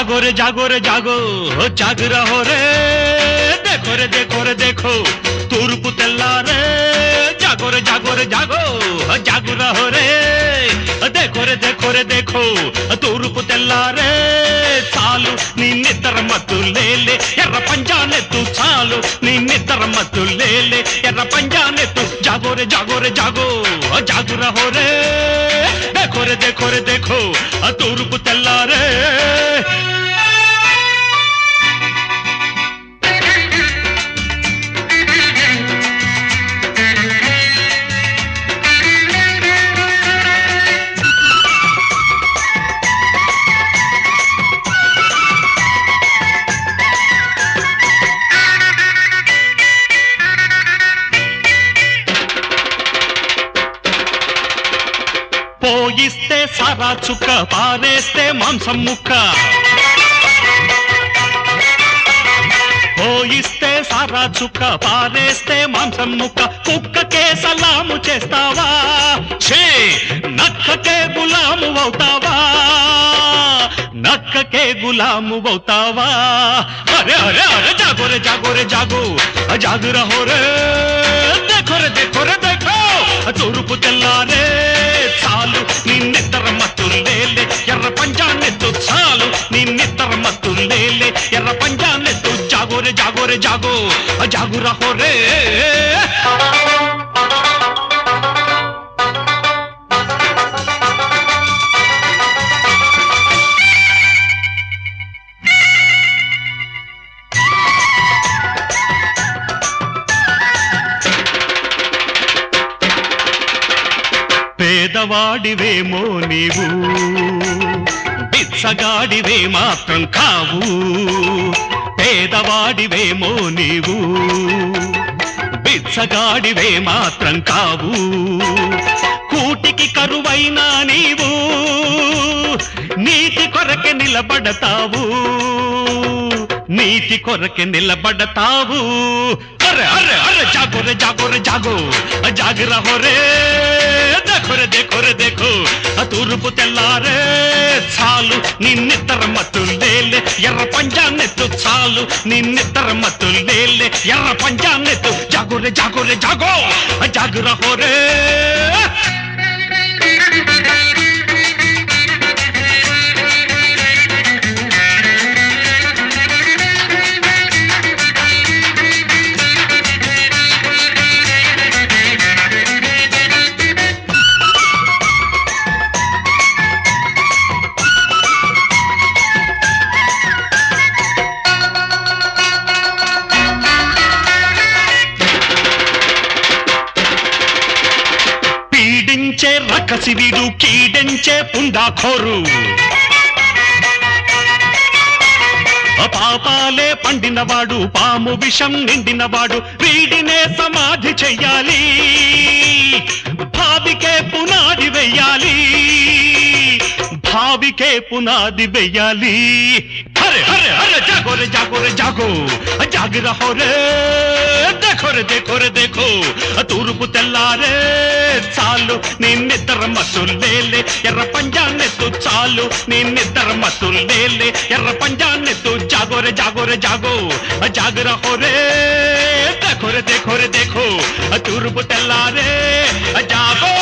जागो रे जागो रे जागो जाग रहो रे देखो रे देखो रे देखो तूर्पु తెల్లారే जागो रे जागो रे जागो जाग रहो रे देखो रे देखो तूर्पु తెల్లారే చాలు నీ నిద్ర మత్తు లేలే ఎర్ర పంజానెత్తు చాలు నీ నిద్ర మత్తు లేలే ఎర్ర పంజానెత్తు जागो रे जागो रे जागो जाग रहो रे देखो रे देखो तूर्पु తెల్లారే పోయిస్తే సారా చుక్క పారేస్తే మాంసం ముక్క పోయిస్తే సారా చుక్క పారేస్తే మాంసం ముక్క కుక్కకే సలాము చేస్తావా ఛే నక్కకే గులాము అవుతావా నక్కకే గులాము అవుతావా అరే అరే అరే జాగో రే జాగో రే జాగో జాగ్ రహో రే देखो रे देखो తూర్పు తెల్లారే చాలు నీ నిద్ర మత్తు లేలే ఎర్ర పంజానెత్తు చాలు నీ నిద్ర మత్తు లేలే ఎర్ర పంజానెత్తు జాగో రే జాగో రే జాగో జాగు రహో రే పేదవాడివేమో నీవు బిచ్చగాడివే మాత్రం కావు పేదవాడివేమో నీవు బిచ్చగాడివే మాత్రం కావు కూటికి కరువైనా నీవు నీతి కొరకే నిలబడతావు నీతి కొరకే నిలబడతావు అరే అరే అరే జాగో రే జాగో రే జాగో జాగ్ రహో రే देखो रे देखो తూర్పు తెల్లారే చాలు నీ నిద్ర మత్తు లేలే ఎర్ర పంజానెత్తు చాలు నీ నిద్ర మత్తు లేలే ఎర్ర పంజానెత్తు జాగో రే జాగో రే జాగో జాగ్ రహో రే పీడించే రకసివిడు కీడించే పుండాఖోరు పాపాలే పండినవాడు పాము విషం నిండినవాడు వీడినే సమాధి చెయ్యాలి భావికే పునాది వెయ్యాలి భావికే పునాది వెయ్యాలి అరే అరే అరే జాగో రే జాగో రే జాగో జాగ్ రహో రే देखो रे देखो తూర్పు తెల్లారే చాలు నీ నిద్ర మత్తు లేలే ఎర్ర పంజానెత్తు చాలు నీ నిద్ర మత్తు లేలే ఎర్ర పంజానెత్తు జాగో రే జాగో రే జాగో జాగ్ రహో రే देखो रे देखो తూర్పు తెల్లారే జాగో